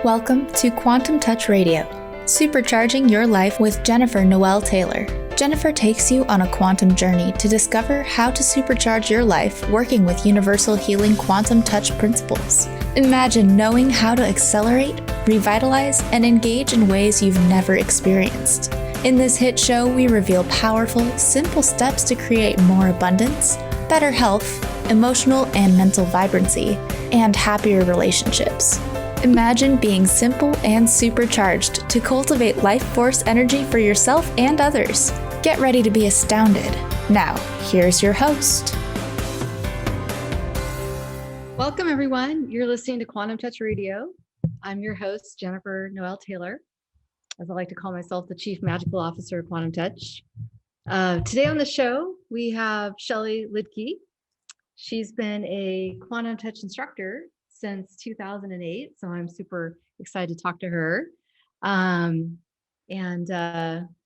Welcome to Quantum Touch Radio, supercharging your life with Jennifer Noel Taylor. Jennifer takes you on a quantum journey to discover how to supercharge your life working with universal healing quantum touch principles. Imagine knowing how to accelerate, revitalize, and engage in ways you've never experienced. In this hit show, we reveal powerful, simple steps to create more abundance, better health, emotional and mental vibrancy, and happier relationships. Imagine being simple and supercharged to cultivate life force energy for yourself and others. Get ready to be astounded. Now, here's your host. Welcome, everyone. You're listening to Quantum Touch Radio. I'm your host, Jennifer Noel Taylor, as I like to call myself, the Chief Magical Officer of Quantum Touch. Today on the show, we have Shelly Liedtke. She's been a Quantum Touch instructor since 2008, so I'm super excited to talk to her.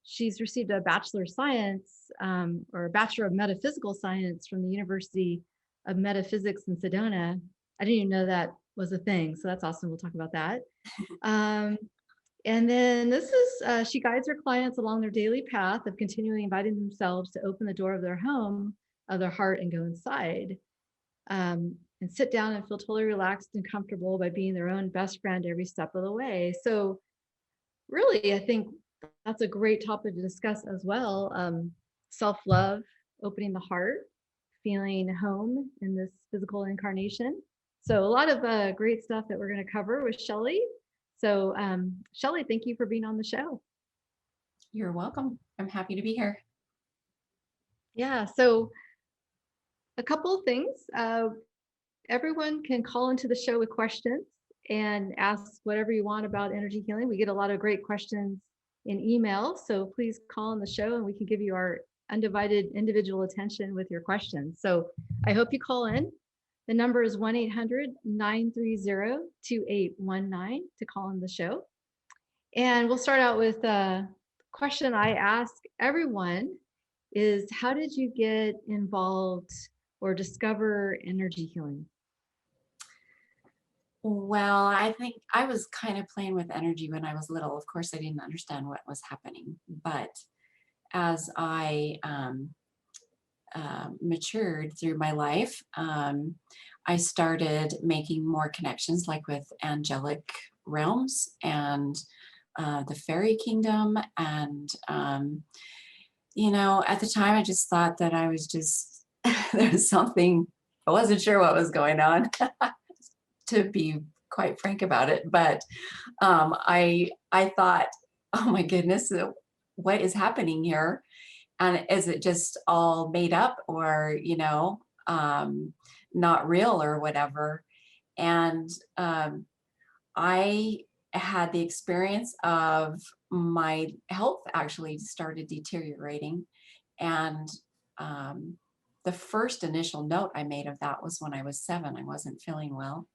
She's received a Bachelor of Science or a Bachelor of Metaphysical Science from the University of Metaphysics in Sedona. I didn't even know that was a thing, so that's awesome. We'll talk about that. And then this is, she guides her clients along their daily path of continually inviting themselves to open the door of their home, of their heart, and go inside. And sit down and feel totally relaxed and comfortable by being their own best friend every step of the way. So really, I think that's a great topic to discuss as well. Self-love, opening the heart, feeling home in this physical incarnation. So a lot of great stuff that we're going to cover with Shelly. So Shelly, thank you for being on the show. You're welcome. I'm happy to be here. Yeah, so a couple of things. Everyone can call into the show with questions and ask whatever you want about energy healing. We get a lot of great questions in email, so please call on the show and we can give you our undivided individual attention with your questions. So I hope you call in. The number is 1-800-930-2819 to call in the show. And we'll start out with a question I ask everyone is, how did you get involved or discover energy healing? Well, I think I was kind of playing with energy when I was little. Of course, I didn't understand what was happening. But as I matured through my life, I started making more connections, like with angelic realms and the fairy kingdom. And, at the time, I just thought that I was just, there was something, I wasn't sure what was going on. To be quite frank about it, but I thought, oh my goodness, what is happening here? And is it just all made up, or not real, or whatever? And I had the experience of my health actually started deteriorating, and the first initial note I made of that was when I was 7. I wasn't feeling well.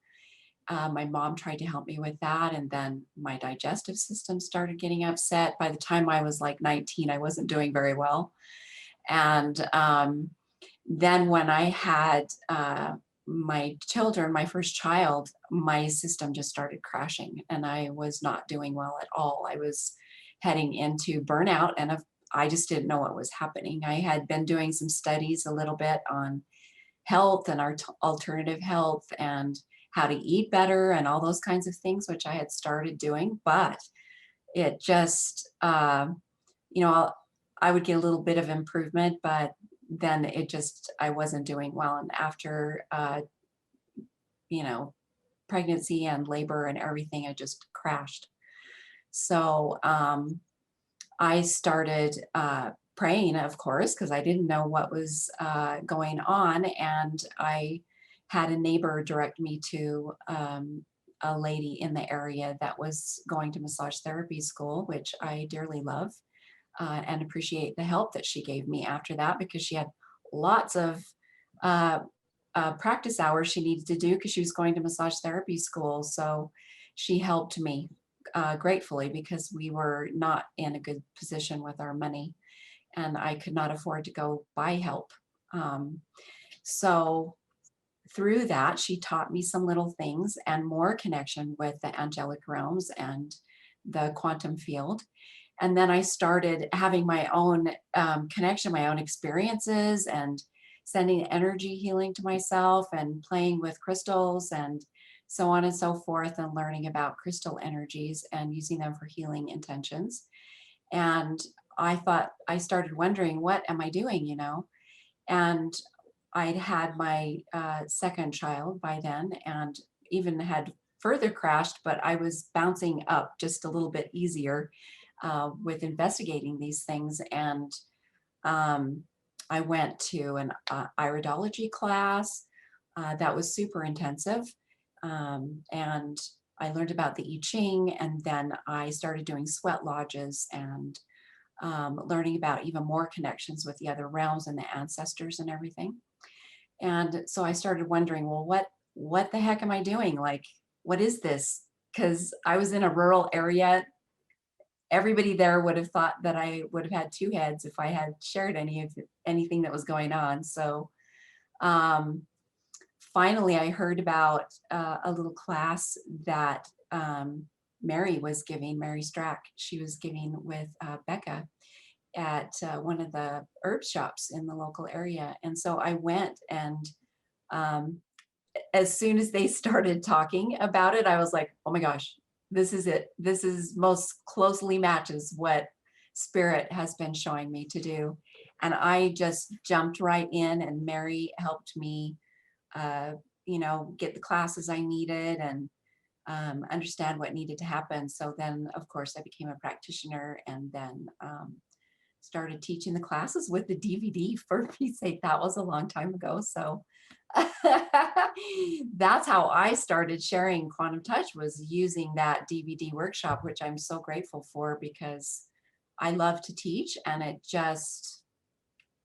My mom tried to help me with that, and then my digestive system started getting upset. By the time I was like 19, I wasn't doing very well. And then when I had my children, my first child, my system just started crashing, and I was not doing well at all. I was heading into burnout, and I just didn't know what was happening. I had been doing some studies a little bit on health and our alternative health and how to eat better and all those kinds of things, which I had started doing, but it just, I would get a little bit of improvement, but then I wasn't doing well. And after, pregnancy and labor and everything, I just crashed. So I started praying, of course, because I didn't know what was going on. And I had a neighbor direct me to a lady in the area that was going to massage therapy school, which I dearly love and appreciate the help that she gave me after that, because she had lots of practice hours she needed to do because she was going to massage therapy school. So she helped me gratefully, because we were not in a good position with our money and I could not afford to go buy help. So through that, she taught me some little things and more connection with the angelic realms and the quantum field. And then I started having my own connection, my own experiences, and sending energy healing to myself and playing with crystals and so on and so forth, and learning about crystal energies and using them for healing intentions. And I started wondering, what am I doing, And I'd had my second child by then, and even had further crashed, but I was bouncing up just a little bit easier with investigating these things. And I went to an iridology class that was super intensive. And I learned about the I Ching, and then I started doing sweat lodges and learning about even more connections with the other realms and the ancestors and everything. And so I started wondering, well, what the heck am I doing? Like, what is this? Because I was in a rural area. Everybody there would have thought that I would have had two heads if I had shared anything that was going on. So finally, I heard about a little class that Mary was giving, Mary Strack. She was giving with Becca at one of the herb shops in the local area. And so I went, and as soon as they started talking about it, I was like, oh my gosh, this is it. This is most closely matches what Spirit has been showing me to do. And I just jumped right in, and Mary helped me, get the classes I needed and understand what needed to happen. So then, of course, I became a practitioner, and then started teaching the classes with the DVD. For Pete's sake, that was a long time ago. So that's how I started sharing Quantum Touch, was using that DVD workshop, which I'm so grateful for, because I love to teach, and it just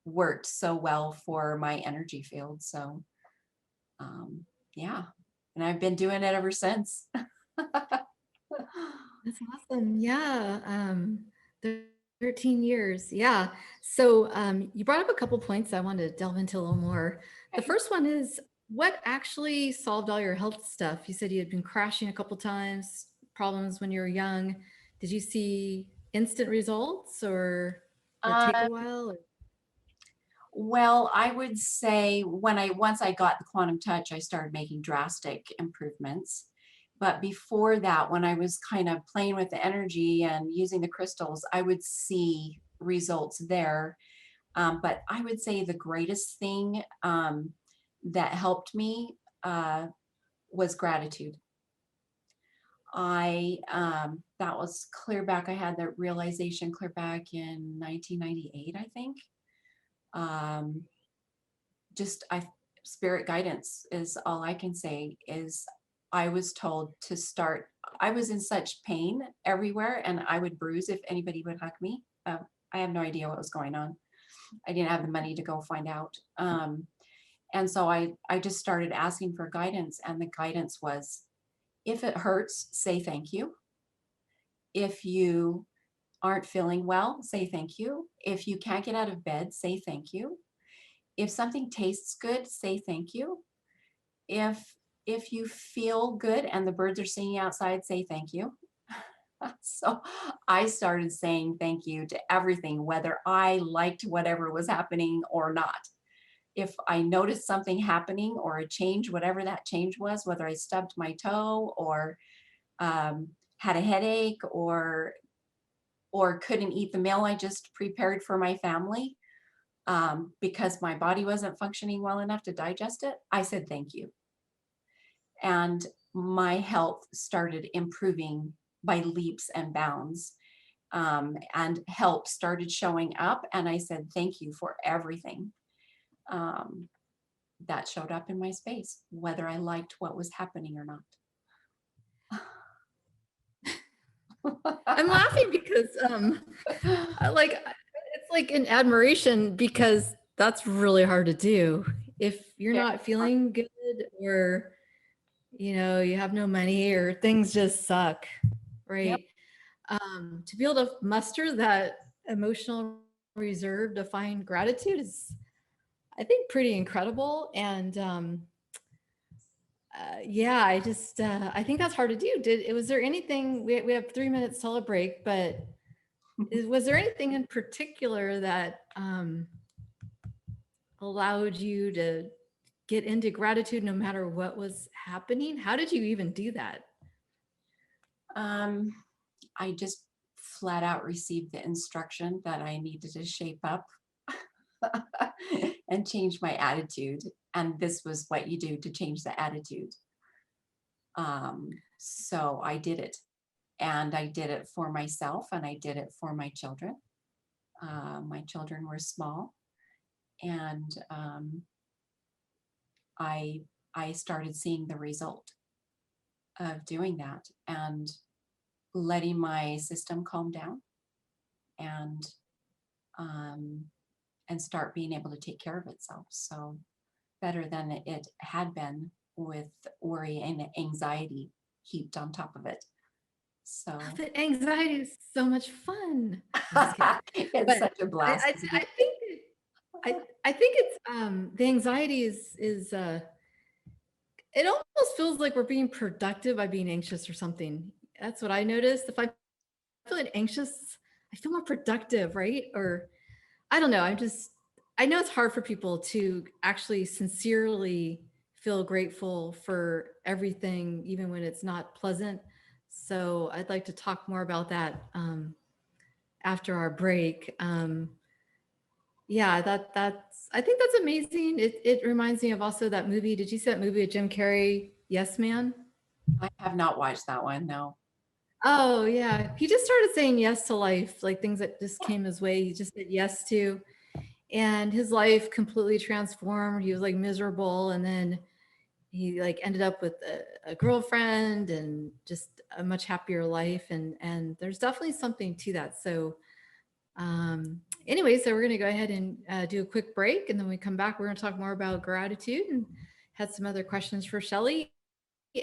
worked so well for my energy field. So yeah, and I've been doing it ever since. That's awesome. Yeah. 13 years. Yeah. So you brought up a couple points I wanted to delve into a little more. The first one is, what actually solved all your health stuff? You said you had been crashing a couple times, problems when you were young. Did you see instant results, or did it take a while? Well, I would say once I got the Quantum Touch, I started making drastic improvements. But before that, when I was kind of playing with the energy and using the crystals, I would see results there. But I would say the greatest thing that helped me was gratitude. That was clear back. I had that realization clear back in 1998, I think. Just Spirit guidance is all I can say. Is I was told to start. I was in such pain everywhere, and I would bruise if anybody would hug me. I have no idea what was going on. I didn't have the money to go find out. And so I just started asking for guidance, and the guidance was, if it hurts, say thank you. If you aren't feeling well, say thank you. If you can't get out of bed, say thank you. If something tastes good, say thank you. If you feel good and the birds are singing outside, say thank you. So I started saying thank you to everything, whether I liked whatever was happening or not. If I noticed something happening or a change, whatever that change was, whether I stubbed my toe or had a headache or couldn't eat the meal I just prepared for my family, because my body wasn't functioning well enough to digest it, I said thank you. And my health started improving by leaps and bounds, and help started showing up. And I said thank you for everything that showed up in my space, whether I liked what was happening or not. I'm laughing because it's like an admiration, because that's really hard to do. If you're not feeling good, or you have no money, or things just suck, right? Yep. To be able to muster that emotional reserve to find gratitude is, I think, pretty incredible. And Yeah, I think that's hard to do. Was there anything, we have 3 minutes till a break, but was there anything in particular that allowed you to get into gratitude no matter what was happening? How did you even do that? Um, I just flat out received the instruction that I needed to shape up and change my attitude. And this was what you do to change the attitude. So I did it. And I did it for myself and I did it for my children. My children were small, and I started seeing the result of doing that and letting my system calm down and um, and start being able to take care of itself. So better than it had been, with worry and anxiety heaped on top of it. So Oh, but anxiety is so much fun. I'm just kidding. it's But such a blast, isn't I it? think I think it's the anxiety is it almost feels like we're being productive by being anxious or something. That's what I noticed. If I'm feeling anxious, I feel more productive, right? Or I don't know. I know it's hard for people to actually sincerely feel grateful for everything, even when it's not pleasant. So I'd like to talk more about that after our break. Yeah, I think that's amazing. It reminds me of also that movie. Did you see that movie with Jim Carrey, Yes Man? I have not watched that one, no. Oh yeah, he just started saying yes to life, like things that just came his way. He just said yes to, and his life completely transformed. He was like miserable, and then he like ended up with a girlfriend and just a much happier life. And there's definitely something to that. So anyway, so we're going to go ahead and do a quick break, and then when we come back, we're going to talk more about gratitude and had some other questions for Shelly.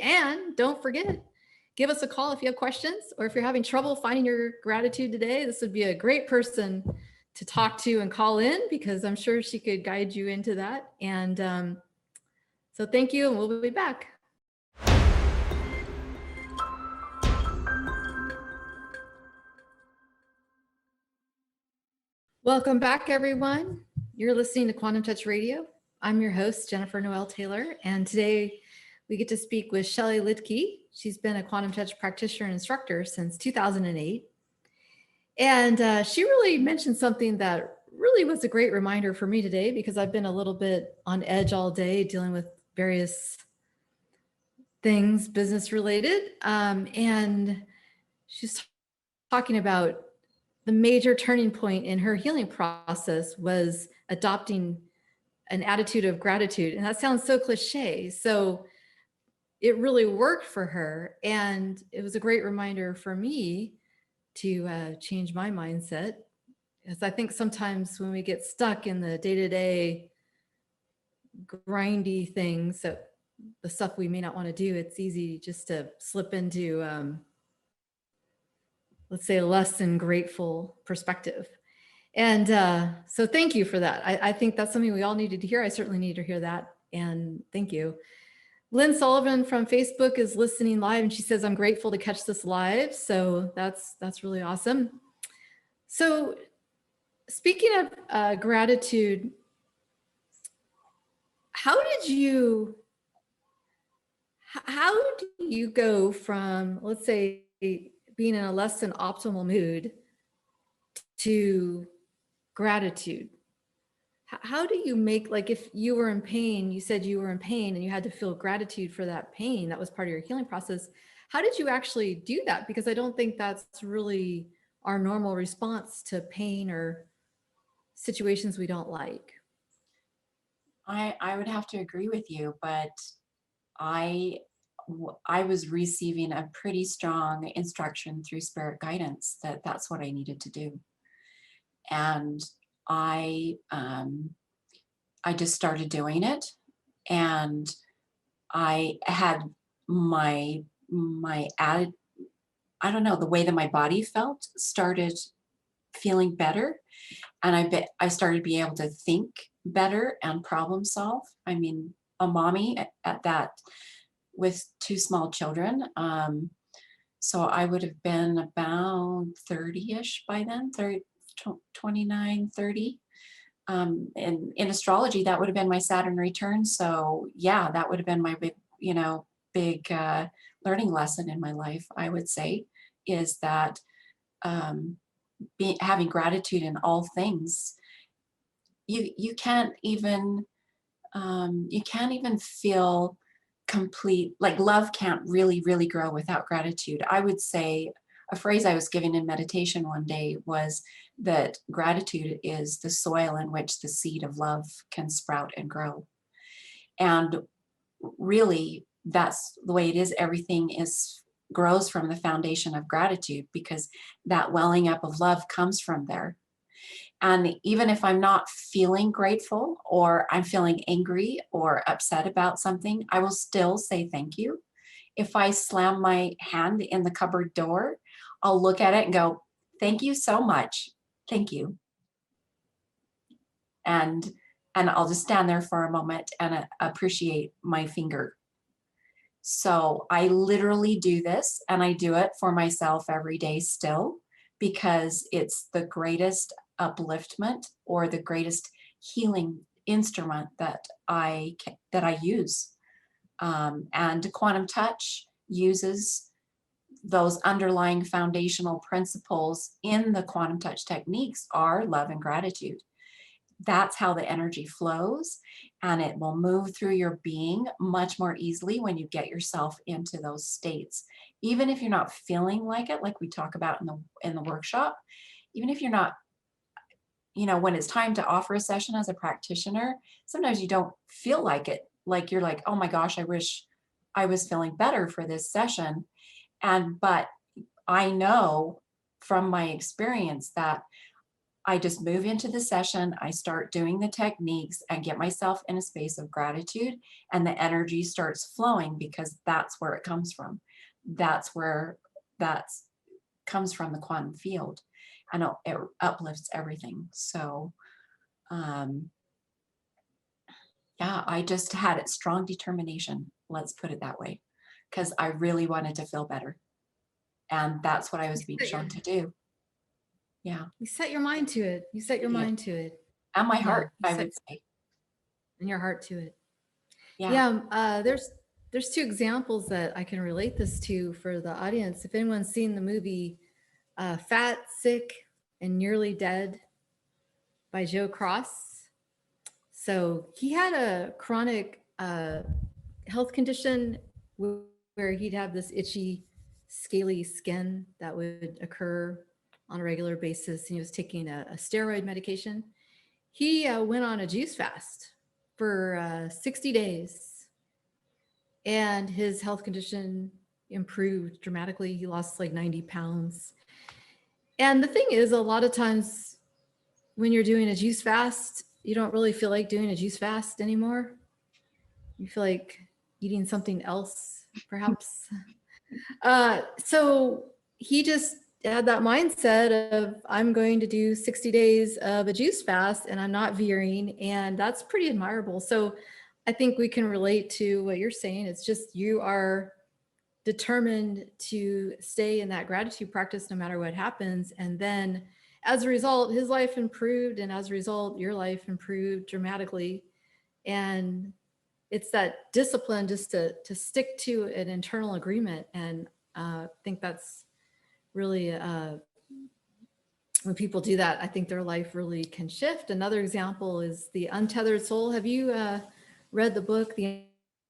And don't forget, give us a call if you have questions, or if you're having trouble finding your gratitude today. This would be a great person to talk to and call in, because I'm sure she could guide you into that. And so thank you, and we'll be back. Welcome back, everyone. You're listening to Quantum Touch Radio. I'm your host, Jennifer Noel Taylor, and today we get to speak with Shelly Liedtke. She's been a Quantum Touch practitioner and instructor since 2008. And she really mentioned something that really was a great reminder for me today, because I've been a little bit on edge all day dealing with various things business related. And she's talking about the major turning point in her healing process was adopting an attitude of gratitude. And that sounds so cliche. So it really worked for her. And it was a great reminder for me to change my mindset. Because I think sometimes when we get stuck in the day-to-day grindy things, so the stuff we may not want to do, it's easy just to slip into let's say, a less than grateful perspective. And so thank you for that. I think that's something we all needed to hear. I certainly need to hear that. And thank you. Lynn Sullivan from Facebook is listening live, and she says, I'm grateful to catch this live. So that's really awesome. So speaking of gratitude, how do you go from, let's say, being in a less than optimal mood to gratitude? How do you make, like, if you were in pain, you said you were in pain and you had to feel gratitude for that pain, that was part of your healing process. How did you actually do that? Because I don't think that's really our normal response to pain or situations we don't like. I would have to agree with you, but I was receiving a pretty strong instruction through spirit guidance that that's what I needed to do. And I just started doing it, and I had my added, I don't know, the way that my body felt started feeling better, and I started being able to think better and problem solve. I mean, a mommy at that with two small children. So I would have been about 30-ish by then, 30, 29, 30. And in astrology, that would have been my Saturn return. So yeah, that would have been my big learning lesson in my life, I would say, is that having gratitude in all things. You can't even feel complete, like love can't really grow without gratitude. I would say a phrase I was given in meditation one day was that gratitude is the soil in which the seed of love can sprout and grow. And really, that's the way it is. Everything grows from the foundation of gratitude, because that welling up of love comes from there. And even if I'm not feeling grateful, or I'm feeling angry or upset about something, I will still say thank you. If I slam my hand in the cupboard door, I'll look at it and go, thank you so much. Thank you. And I'll just stand there for a moment and appreciate my finger. So I literally do this, and I do it for myself every day still, because it's the greatest upliftment or the greatest healing instrument that I use. And quantum touch uses those underlying foundational principles in the quantum touch techniques are love and gratitude. That's how the energy flows, and it will move through your being much more easily when you get yourself into those states. Even if you're not feeling like it, like we talk about in the workshop, even if you're not, when it's time to offer a session as a practitioner, sometimes you don't feel like it. Like you're like, oh my gosh, I wish I was feeling better for this session. But I know from my experience that I just move into the session, I start doing the techniques and get myself in a space of gratitude, and the energy starts flowing, because that's where it comes from. That's where that comes from, the quantum field, and it uplifts everything. So yeah, I just had a strong determination, let's put it that way, because I really wanted to feel better. And that's what I was being shown to do. Yeah. You set your mind to it. You set your mind to it. And my heart, I would say. And your heart to it. Yeah. There's two examples that I can relate this to for the audience. If anyone's seen the movie Fat, Sick, and Nearly Dead by Joe Cross. So he had a chronic health condition where he'd have this itchy, scaly skin that would occur on a regular basis. And he was taking a steroid medication. He went on a juice fast for 60 days, and his health condition improved dramatically. He lost like 90 pounds. And the thing is, a lot of times when you're doing a juice fast, you don't really feel like doing a juice fast anymore. You feel like eating something else, perhaps. So he just had that mindset of, I'm going to do 60 days of a juice fast, and I'm not veering. And that's pretty admirable. So I think we can relate to what you're saying. It's just, you are determined to stay in that gratitude practice no matter what happens. And then as a result, his life improved. And as a result, your life improved dramatically. And it's that discipline just to stick to an internal agreement. And I think that's really, when people do that, I think their life really can shift. Another example is The Untethered Soul. Have you read the book, The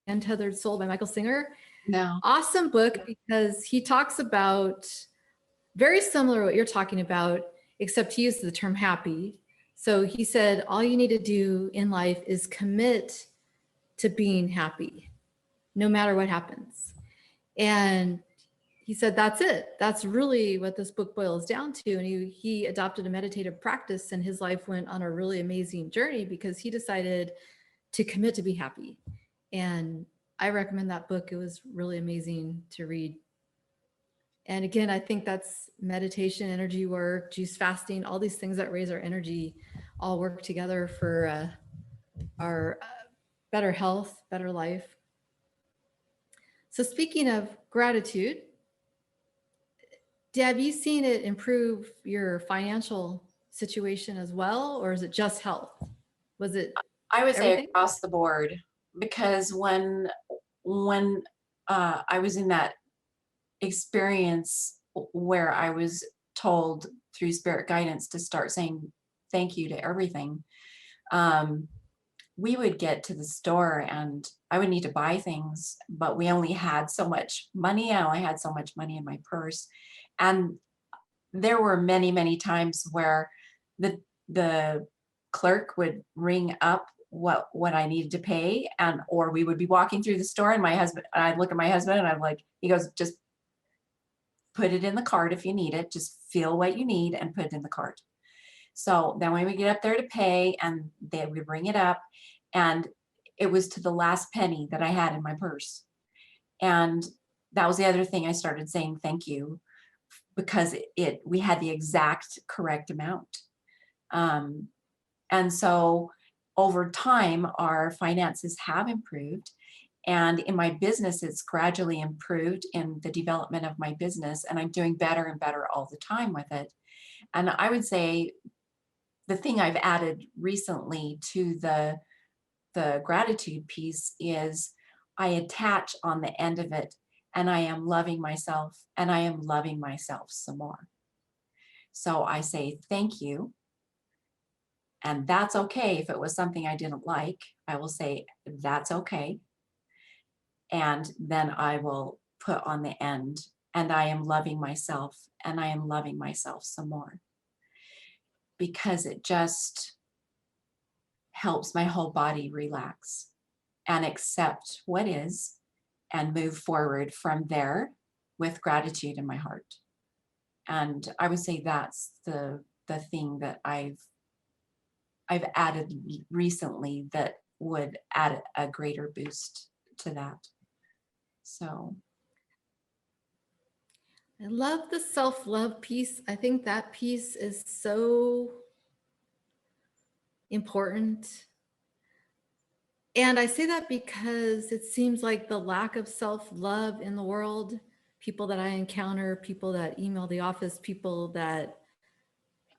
Untethered Soul by Michael Singer? No. Awesome book, because he talks about very similar to what you're talking about, except he used the term happy. So he said, all you need to do in life is commit to being happy, no matter what happens. And he said, that's it. That's really what this book boils down to. And he adopted a meditative practice, and his life went on a really amazing journey because he decided to commit to be happy. And I recommend that book. It was really amazing to read. And again, I think that's meditation, energy work, juice fasting, all these things that raise our energy all work together for our better health, better life. So speaking of gratitude, have you seen it improve your financial situation as well, or is it just health? Was it I would say everything? across the board, because when I was in that experience where I was told through spirit guidance to start saying thank you to everything, um, we would get to the store and I would need to buy things, but we only had so much money. I only had so much money in my purse. And there were many, many times where the clerk would ring up what I needed to pay, and or we would be walking through the store and my husband, I'd look at my husband and I'm like, he goes, just put it in the cart if you need it. Just feel what you need and put it in the cart. So then when we get up there to pay and they would bring it up, and it was to the last penny that I had in my purse. And that was the other thing I started saying thank you, because we had the exact correct amount. Um, and so over time, our finances have improved. And in my business, it's gradually improved in the development of my business. And I'm doing better and better all the time with it. And I would say the thing I've added recently to the gratitude piece is I attach on the end of it, and I am loving myself, and I am loving myself some more. So I say thank you. And that's okay. If it was something I didn't like, I will say that's okay. And then I will put on the end, and I am loving myself, and I am loving myself some more. Because it just helps my whole body relax and accept what is and move forward from there with gratitude in my heart. And I would say that's the thing that I've added recently that would add a greater boost to that. So I love the self-love piece. I think that piece is so important. And I say that because it seems like the lack of self-love in the world, people that I encounter, people that email the office, people that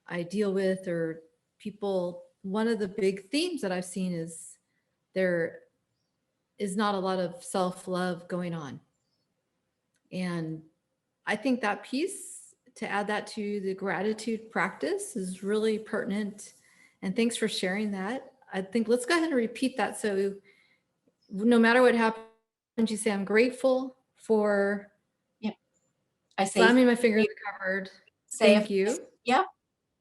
I deal with, or people, one of the big themes that I've seen is there is not a lot of self-love going on. And I think that piece, to add that to the gratitude practice, is really pertinent. And thanks for sharing that. I think let's go ahead and repeat that. So no matter what happens, you say, I'm grateful for I say, slamming my fingers covered. say Thank you. Yep.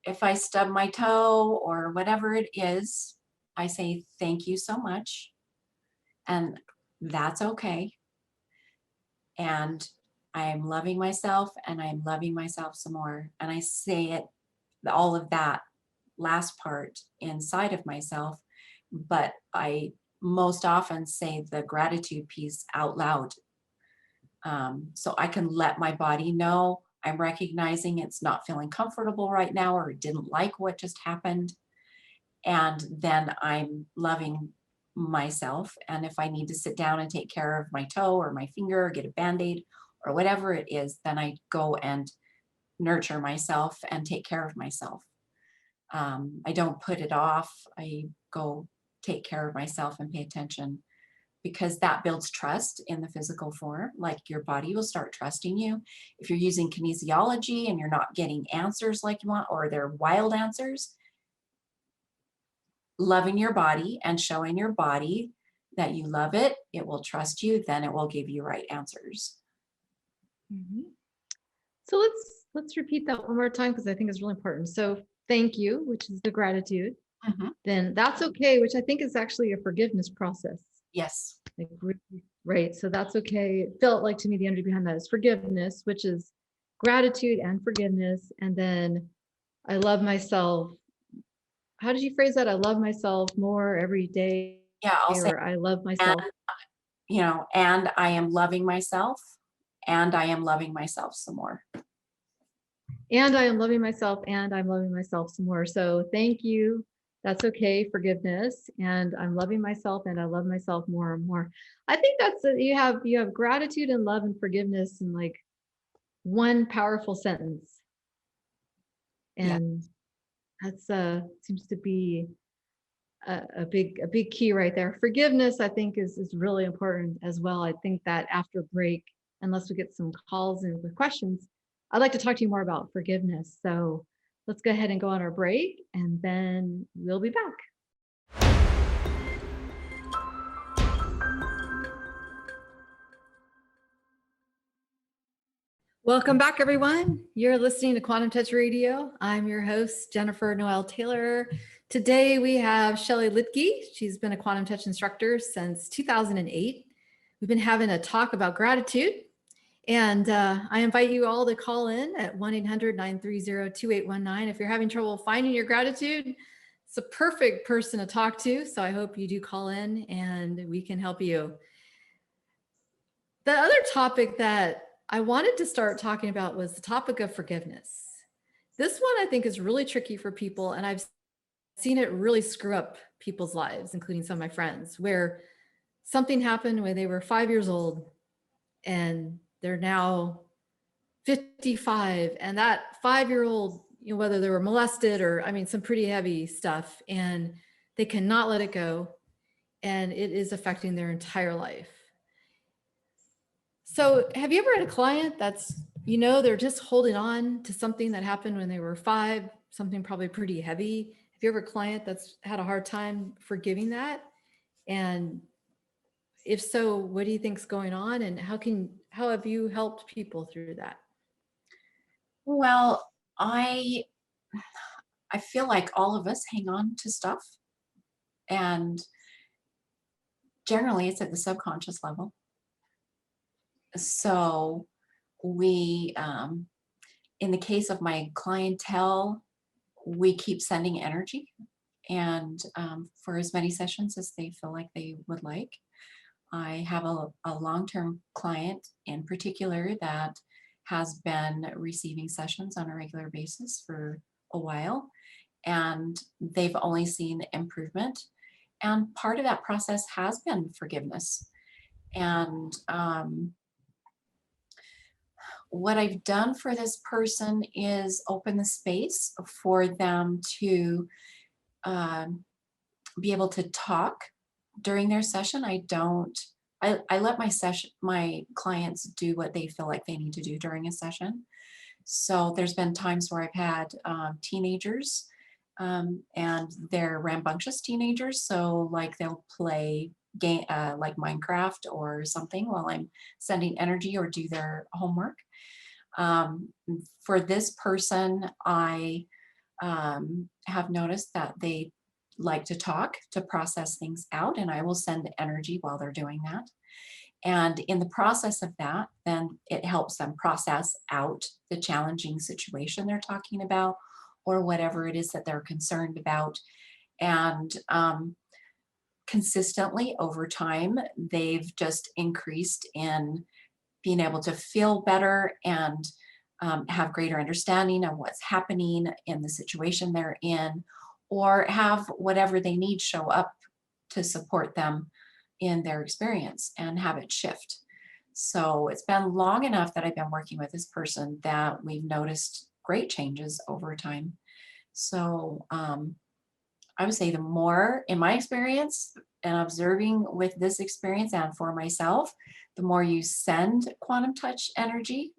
If I stub my toe or whatever it is, I say thank you so much. And that's okay. And I am loving myself, and I am loving myself some more. And I say it, all of that last part inside of myself, but I most often say the gratitude piece out loud. So I can let my body know I'm recognizing it's not feeling comfortable right now, or didn't like what just happened. And then I'm loving myself. And if I need to sit down and take care of my toe or my finger or get a Band-Aid or whatever it is, then I go and nurture myself and take care of myself. I don't put it off. I go take care of myself and pay attention, because that builds trust in the physical form. Like your body will start trusting you. If you're using kinesiology and you're not getting answers like you want, or they're wild answers, loving your body and showing your body that you love it, it will trust you, then it will give you right answers. Mm-hmm. So let's repeat that one more time, because I think it's really important. So thank you, which is the gratitude. Mm-hmm. Then that's okay, which I think is actually a forgiveness process. Yes. Like, right. So that's okay. It felt like to me the energy behind that is forgiveness, which is gratitude and forgiveness. And then I love myself. How did you phrase that? I love myself more every day. Yeah, I'll say, or I love myself. and I am loving myself, and I am loving myself some more. And I am loving myself, and I'm loving myself some more. So thank you. That's okay, forgiveness, and I'm loving myself and I love myself more and more. I think that's you have gratitude and love and forgiveness in like one powerful sentence. Yeah. And that's seems to be a big key right there. Forgiveness, I think, is really important as well. I think that after break, unless we get some calls in with questions, I'd like to talk to you more about forgiveness. So let's go ahead and go on our break, and then we'll be back. Welcome back, everyone. You're listening to Quantum Touch Radio. I'm your host, Jennifer Noel Taylor. Today we have Shelly Liedtke. She's been a Quantum Touch instructor since 2008. We've been having a talk about gratitude. And I invite you all to call in at 1-800-930-2819. If you're having trouble finding your gratitude, it's a perfect person to talk to. So I hope you do call in and we can help you. The other topic that I wanted to start talking about was the topic of forgiveness. This one I think is really tricky for people, and I've seen it really screw up people's lives, including some of my friends, where something happened when they were 5 years old and they're now 55, and that 5-year-old, you know, whether they were molested or, I mean, some pretty heavy stuff, and they cannot let it go, and it is affecting their entire life. So have you ever had a client that's, you know, they're just holding on to something that happened when they were 5, something probably pretty heavy? Have you ever a client that's had a hard time forgiving that? And if so, what do you think's going on, and how have you helped people through that? Well, I feel like all of us hang on to stuff, and generally it's at the subconscious level. So we, in the case of my clientele, we keep sending energy, and for as many sessions as they feel like they would like. I have a long-term client in particular that has been receiving sessions on a regular basis for a while, and they've only seen improvement. And part of that process has been forgiveness. And what I've done for this person is open the space for them to be able to talk during their session. I let my clients do what they feel like they need to do during a session. So there's been times where I've had teenagers, and they're rambunctious teenagers. So like they'll play game like Minecraft or something while I'm sending energy or do their homework. For this person, I have noticed that they like to talk, to process things out, and I will send energy while they're doing that. And in the process of that, then it helps them process out the challenging situation they're talking about, or whatever it is that they're concerned about. And consistently over time, they've just increased in being able to feel better and have greater understanding of what's happening in the situation they're in, or have whatever they need show up to support them in their experience and have it shift. So it's been long enough that I've been working with this person that we've noticed great changes over time. So I would say the more, in my experience and observing with this experience and for myself, the more you send quantum touch energy,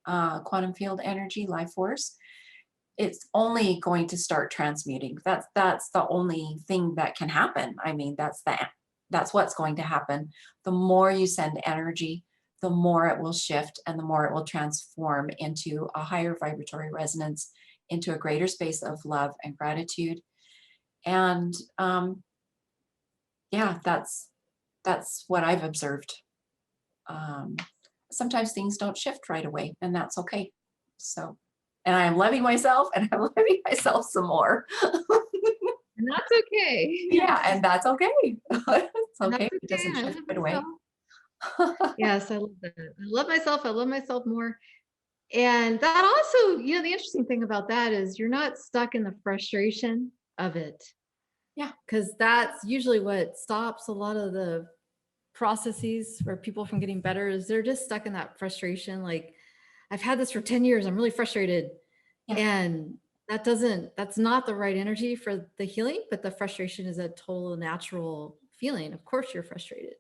quantum field energy, life force, it's only going to start transmuting. That's the only thing that can happen. I mean, that's what's going to happen. The more you send energy, the more it will shift, and the more it will transform into a higher vibratory resonance, into a greater space of love and gratitude. And yeah, that's what I've observed. Sometimes things don't shift right away, and that's okay. So, and I am loving myself, and I'm loving myself some more. And that's okay. Yeah, and that's okay. It's And okay that's if it doesn't okay. I shift love right away. myself. Yes, I love that. I love myself. I love myself more. And that also, you know, the interesting thing about that is you're not stuck in the frustration of it. Yeah. Because that's usually what stops a lot of the processes for people from getting better is they're just stuck in that frustration. Like, I've had this for 10 years. I'm really frustrated. Yeah. And that's not the right energy for the healing, but the frustration is a total natural feeling. Of course you're frustrated.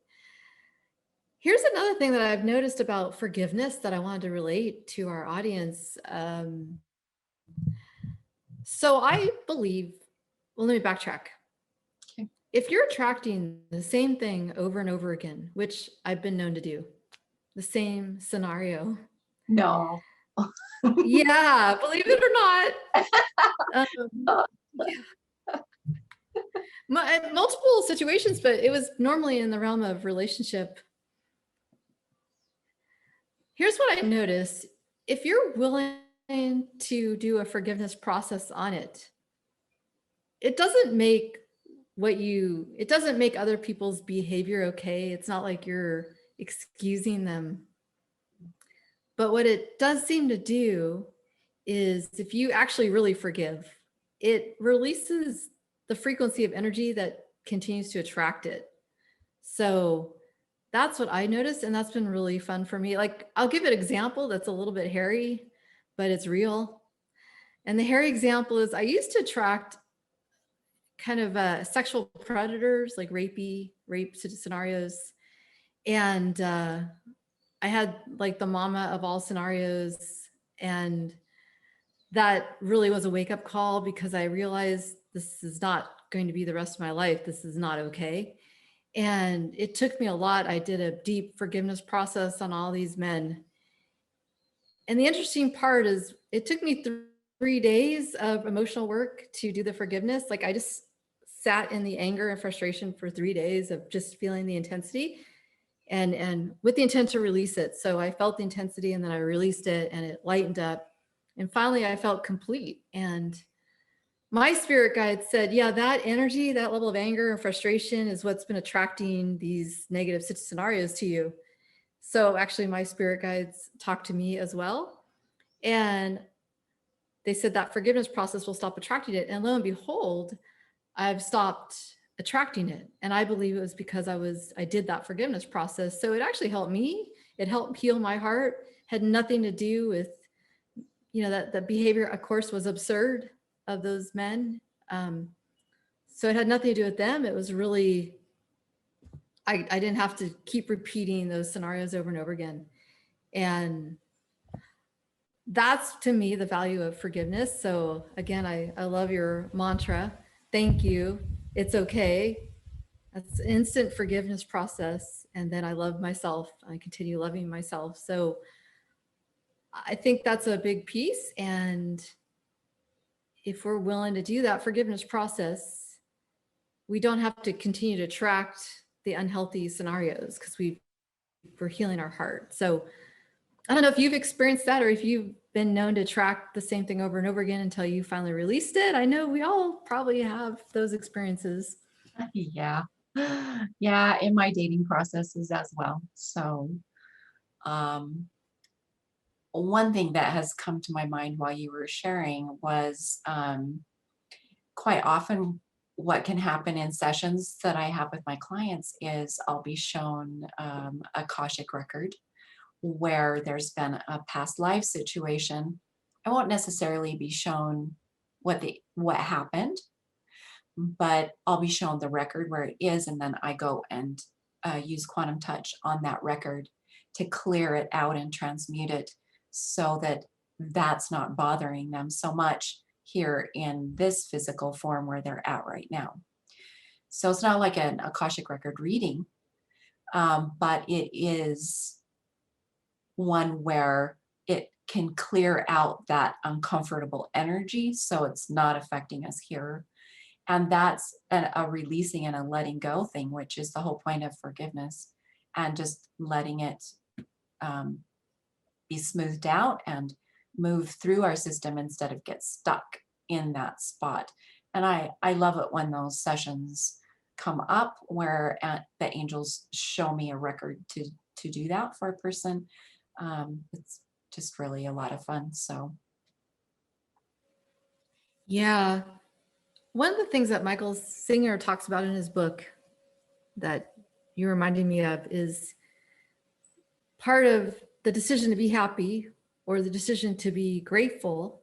Here's another thing that I've noticed about forgiveness that I wanted to relate to our audience. So I believe, well, let me backtrack. Okay. If you're attracting the same thing over and over again, which I've been known to do, the same scenario. No. Yeah, believe it or not. Yeah. Multiple situations, but it was normally in the realm of relationship. Here's what I noticed. If you're willing to do a forgiveness process on it, it doesn't make it doesn't make other people's behavior okay. It's not like you're excusing them. But what it does seem to do is if you actually really forgive, it releases the frequency of energy that continues to attract it. So that's what I noticed. And that's been really fun for me. Like, I'll give an example that's a little bit hairy, but it's real. And the hairy example is I used to attract kind of sexual predators, like rape scenarios. And I had like the mama of all scenarios. And that really was a wake up call because I realized this is not going to be the rest of my life. This is not okay. And it took me a lot. I did a deep forgiveness process on all these men. And the interesting part is it took me 3 days of emotional work to do the forgiveness. Like, I just sat in the anger and frustration for 3 days of just feeling the intensity and with the intent to release it. So I felt the intensity and then I released it and it lightened up. And finally I felt complete. And my spirit guide said, yeah, that energy, that level of anger and frustration is what's been attracting these negative scenarios to you. So actually my spirit guides talked to me as well. And they said that forgiveness process will stop attracting it. And lo and behold, I've stopped attracting it. And I believe it was because I did that forgiveness process. So it actually helped me. It helped heal my heart. Had nothing to do with, that the behavior, of course, was absurd of those men. So it had nothing to do with them. It was really, I didn't have to keep repeating those scenarios over and over again. And that's, to me, the value of forgiveness. So again, I love your mantra. Thank you. It's okay. That's an instant forgiveness process. And then I love myself. I continue loving myself. So I think that's a big piece. And if we're willing to do that forgiveness process, we don't have to continue to attract the unhealthy scenarios because we're healing our heart. So I don't know if you've experienced that or if you've been known to attract the same thing over and over again until you finally released it. I know we all probably have those experiences. Yeah. Yeah, in my dating processes as well. So one thing that has come to my mind while you were sharing was quite often what can happen in sessions that I have with my clients is I'll be shown a Akashic record where there's been a past life situation. I won't necessarily be shown what happened, but I'll be shown the record where it is, and then I go and use quantum touch on that record to clear it out and transmute it so that that's not bothering them so much here in this physical form where they're at right now. So it's not like an Akashic record reading, but it is one where it can clear out that uncomfortable energy so it's not affecting us here. And that's a releasing and a letting go thing, which is the whole point of forgiveness, and just letting it be smoothed out and move through our system instead of get stuck in that spot. And I love it when those sessions come up where the angels show me a record to do that for a person. It's just really a lot of fun. So Yeah. One of the things that Michael Singer talks about in his book that you reminded me of is part of the decision to be happy or the decision to be grateful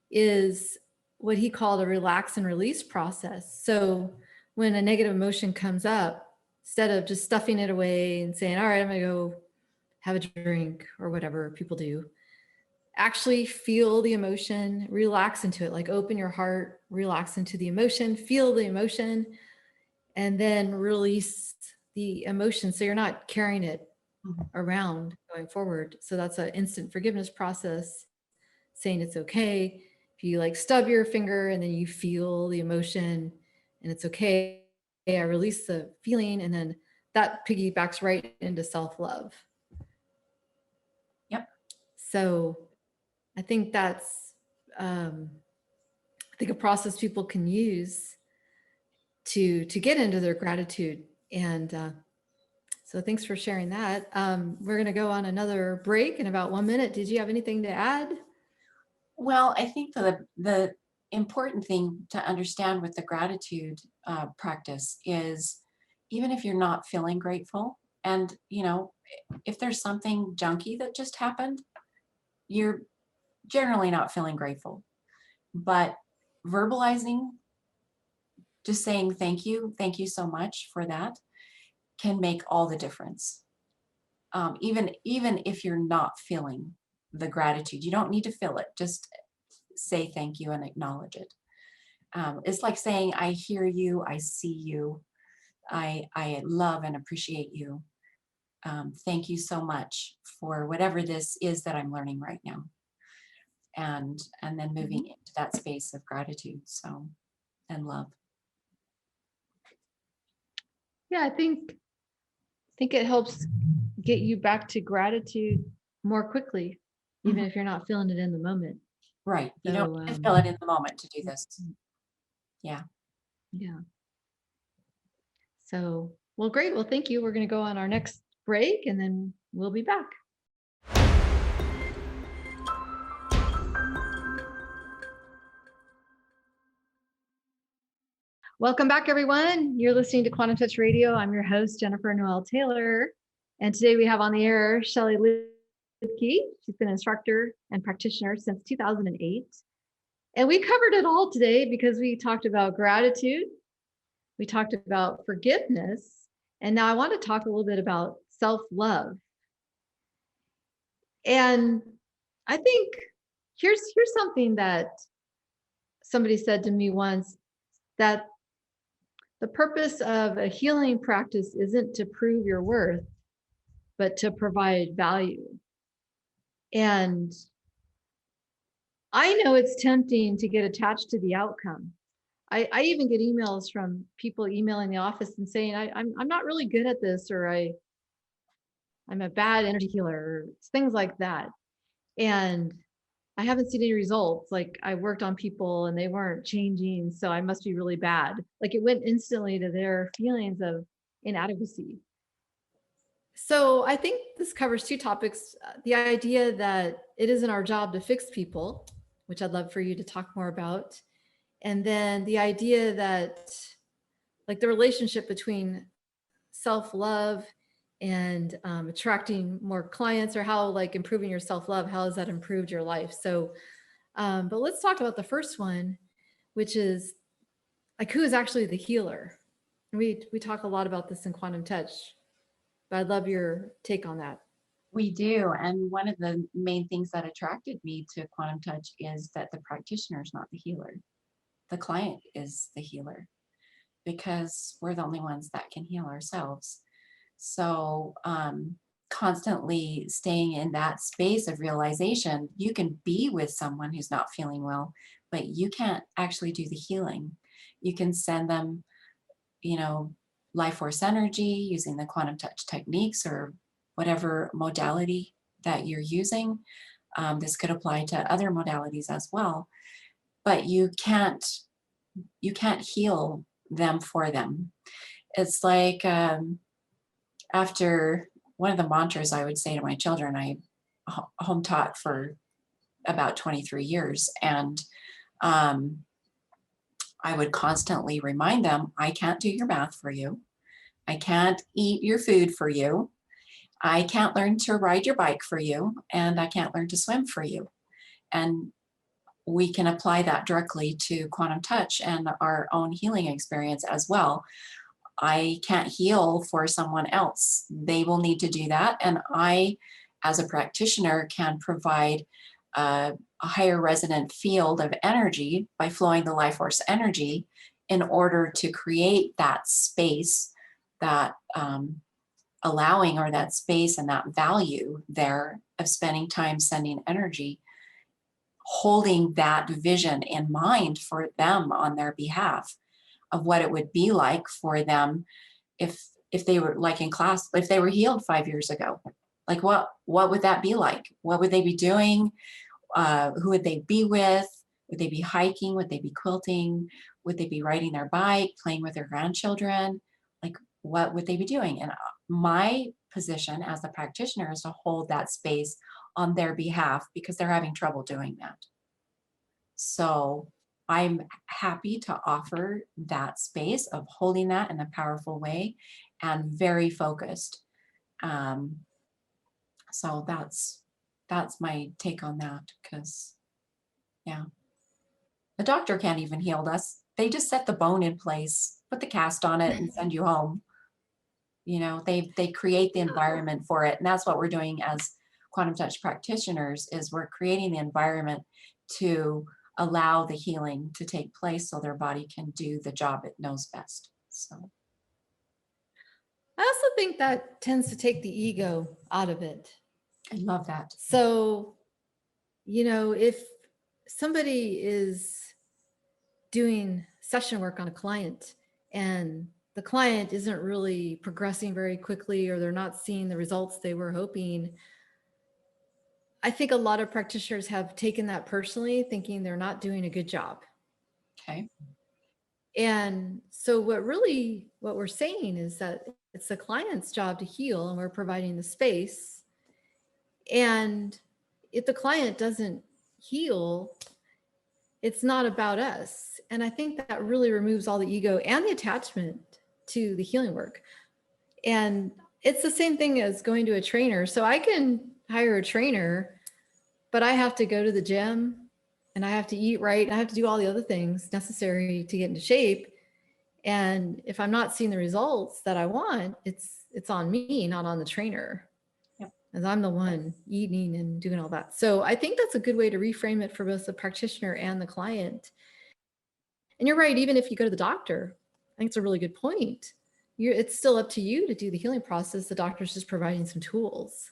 is what he called a relax and release process. So when a negative emotion comes up, instead of just stuffing it away and saying, all right, I'm gonna go have a drink or whatever people do, actually feel the emotion, relax into it, like open your heart, relax into the emotion, feel the emotion, and then release the emotion. So you're not carrying it around going forward. So that's an instant forgiveness process, saying it's okay. If you like stub your finger and then you feel the emotion and it's okay, I release the feeling, and then that piggybacks right into self-love. Yep. So I think that's, I think a process people can use to get into their gratitude. And so thanks for sharing that. We're going to go on another break in about 1 minute. Did you have anything to add? Well, I think the important thing to understand with the gratitude practice is even if you're not feeling grateful, and if there's something junky that just happened, you're generally not feeling grateful. But verbalizing, just saying thank you so much for that, can make all the difference. Even if you're not feeling the gratitude, you don't need to feel it. Just say thank you and acknowledge it. It's like saying, I hear you, I see you, I love and appreciate you. Thank you so much for whatever this is that I'm learning right now. And then moving into that space of gratitude, and love. Yeah, I think it helps get you back to gratitude more quickly, even if you're not feeling it in the moment. Right. You So, don't need to feel it in the moment to do this. Yeah. Yeah. So, well, great. Well, thank you. We're going to go on our next break and then we'll be back. Welcome back, everyone. You're listening to Quantum Touch Radio. I'm your host, Jennifer Noel Taylor. And today we have on the air Shelly Liedtke. She's been an instructor and practitioner since 2008. And we covered it all today because we talked about gratitude, we talked about forgiveness, and now I want to talk a little bit about self-love. And I think here's something that somebody said to me once, that the purpose of a healing practice isn't to prove your worth, but to provide value. And I know it's tempting to get attached to the outcome. I even get emails from people emailing the office and saying, I'm not really good at this, or I'm a bad energy healer, or things like that. And I haven't seen any results. Like, I worked on people and they weren't changing, so I must be really bad. Like, it went instantly to their feelings of inadequacy. So I think this covers two topics. The idea that it isn't our job to fix people, which I'd love for you to talk more about. And then the idea that, like, the relationship between self-love and attracting more clients, or how, like, improving your self-love, how has that improved your life? So, but let's talk about the first one, which is, like, who is actually the healer? We talk a lot about this in Quantum Touch, but I'd love your take on that. We do. And one of the main things that attracted me to Quantum Touch is that the practitioner is not the healer. The client is the healer, because we're the only ones that can heal ourselves. So constantly staying in that space of realization, you can be with someone who's not feeling well, but you can't actually do the healing. You can send them, life force energy using the Quantum Touch techniques or whatever modality that you're using. This could apply to other modalities as well, but you can't heal them for them. It's like, after one of the mantras I would say to my children, I home taught for about 23 years. And I would constantly remind them, I can't do your math for you. I can't eat your food for you. I can't learn to ride your bike for you. And I can't learn to swim for you. And we can apply that directly to quantum touch and our own healing experience as well. I can't heal for someone else. They will need to do that. And I, as a practitioner, can provide a higher resonant field of energy by flowing the life force energy in order to create that space, that allowing, or that space and that value there of spending time sending energy, holding that vision in mind for them on their behalf of what it would be like for them if they were, like in class, if they were healed 5 years ago. Like what would that be like? What would they be doing? Who would they be with? Would they be hiking? Would they be quilting? Would they be riding their bike, playing with their grandchildren? Like, what would they be doing? And my position as a practitioner is to hold that space on their behalf because they're having trouble doing that. So I'm happy to offer that space of holding that in a powerful way and very focused. So that's my take on that, because yeah, the doctor can't even heal us. They just set the bone in place, put the cast on it, and send you home. You know, they create the environment for it, and that's what we're doing as quantum touch practitioners. Is we're creating the environment to allow the healing to take place, so their body can do the job it knows best. So I also think that tends to take the ego out of it. I love that. So, if somebody is doing session work on a client and the client isn't really progressing very quickly, or they're not seeing the results they were hoping, I think a lot of practitioners have taken that personally, thinking they're not doing a good job. Okay. And so what we're saying is that it's the client's job to heal, and we're providing the space. And if the client doesn't heal, it's not about us. And I think that really removes all the ego and the attachment to the healing work. And it's the same thing as going to a trainer. So I can hire a trainer, but I have to go to the gym and I have to eat right. And I have to do all the other things necessary to get into shape. And if I'm not seeing the results that I want, it's on me, not on the trainer. Yep. As I'm the one eating and doing all that. So I think that's a good way to reframe it for both the practitioner and the client. And you're right, even if you go to the doctor, I think it's a really good point. It's still up to you to do the healing process. The doctor's just providing some tools.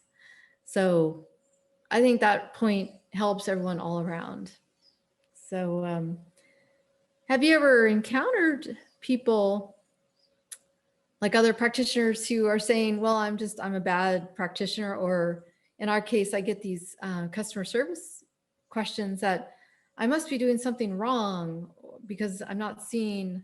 So I think that point helps everyone all around. So have you ever encountered people like other practitioners who are saying, well, I'm a bad practitioner, or in our case, I get these customer service questions that I must be doing something wrong because I'm not seeing,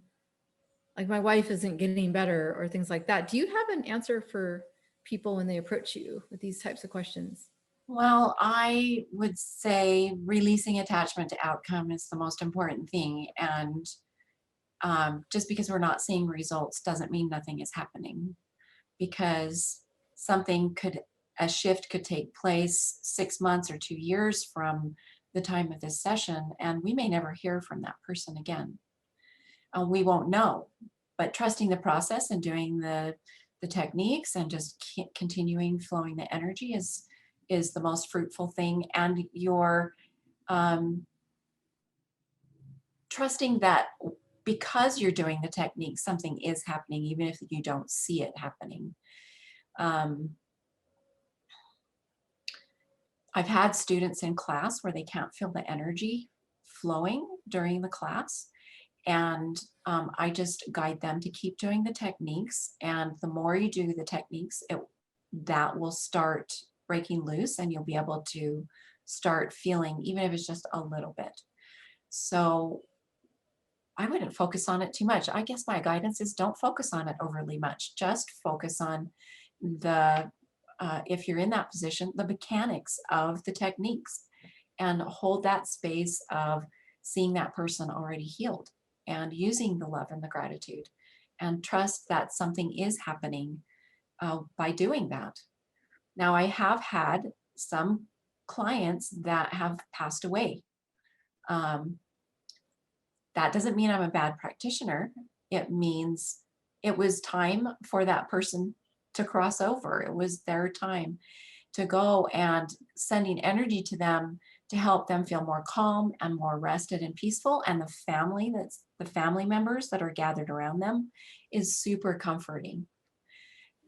like my wife isn't getting better or things like that. Do you have an answer for people when they approach you with these types of questions? Well, I would say releasing attachment to outcome is the most important thing. And just because we're not seeing results doesn't mean nothing is happening, because a shift could take place 6 months or 2 years from the time of this session, and we may never hear from that person again. We won't know, but trusting the process and doing the techniques and just continuing flowing the energy is the most fruitful thing. And you're trusting that because you're doing the technique, something is happening, even if you don't see it happening. I've had students in class where they can't feel the energy flowing during the class. And I just guide them to keep doing the techniques. And the more you do the techniques, that will start breaking loose, and you'll be able to start feeling, even if it's just a little bit. So I wouldn't focus on it too much. I guess my guidance is don't focus on it overly much. Just focus on if you're in that position, the mechanics of the techniques, and hold that space of seeing that person already healed. and using the love and the gratitude, and trust that something is happening by doing that. Now, I have had some clients that have passed away. That doesn't mean I'm a bad practitioner. It means it was time for that person to cross over. It was their time to go, and sending energy to them to help them feel more calm and more rested and peaceful. And the family members that are gathered around them is super comforting.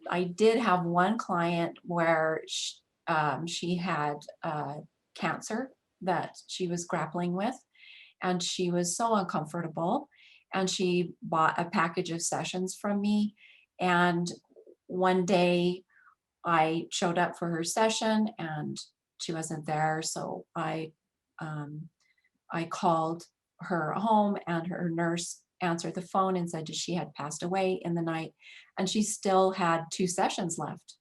I did have one client where she had cancer that she was grappling with, and she was so uncomfortable, and she bought a package of sessions from me. And one day I showed up for her session and she wasn't there. So I called her home, and her nurse answered the phone and said that she had passed away in the night, and she still had 2 sessions left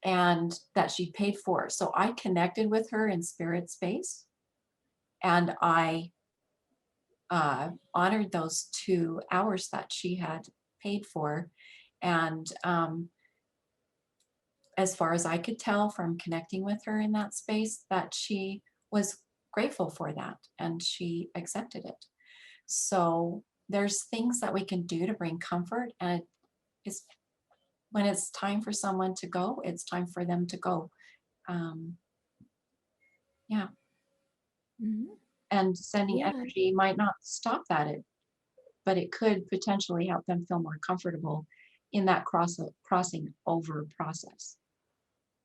and that she paid for. So I connected with her in spirit space, and I honored those 2 hours that she had paid for. And as far as I could tell from connecting with her in that space, that she was grateful for that and she accepted it. So there's things that we can do to bring comfort, and it's when it's time for someone to go, it's time for them to go. Yeah. Mhm. And sending Yeah. energy might not stop that, but it could potentially help them feel more comfortable in that crossing over process.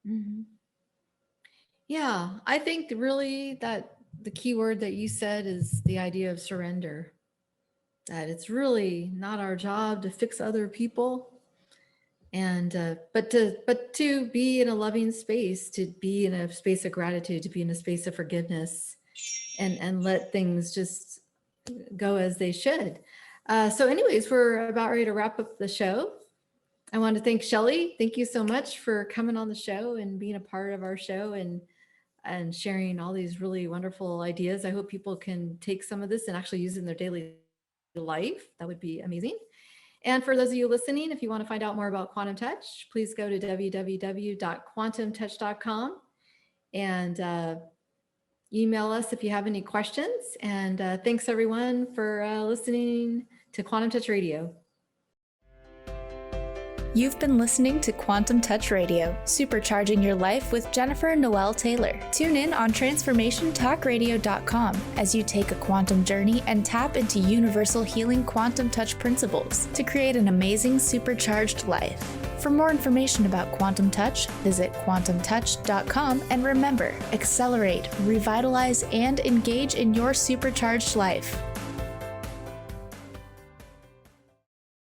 Mhm. Yeah, I think really that the key word that you said is the idea of surrender. That it's really not our job to fix other people, and but to be in a loving space, to be in a space of gratitude, to be in a space of forgiveness, and let things just go as they should. So, anyways, we're about ready to wrap up the show. I want to thank Shelly. Thank you so much for coming on the show and being a part of our show, and sharing all these really wonderful ideas. I hope people can take some of this and actually use it in their daily life. That would be amazing. And for those of you listening, if you want to find out more about Quantum Touch, please go to www.quantumtouch.com and email us if you have any questions. And thanks everyone for listening to Quantum Touch Radio. You've been listening to Quantum Touch Radio, supercharging your life with Jennifer Noel Taylor. Tune in on transformationtalkradio.com as you take a quantum journey and tap into universal healing quantum touch principles to create an amazing supercharged life. For more information about Quantum Touch, visit quantumtouch.com, and remember, accelerate, revitalize, and engage in your supercharged life.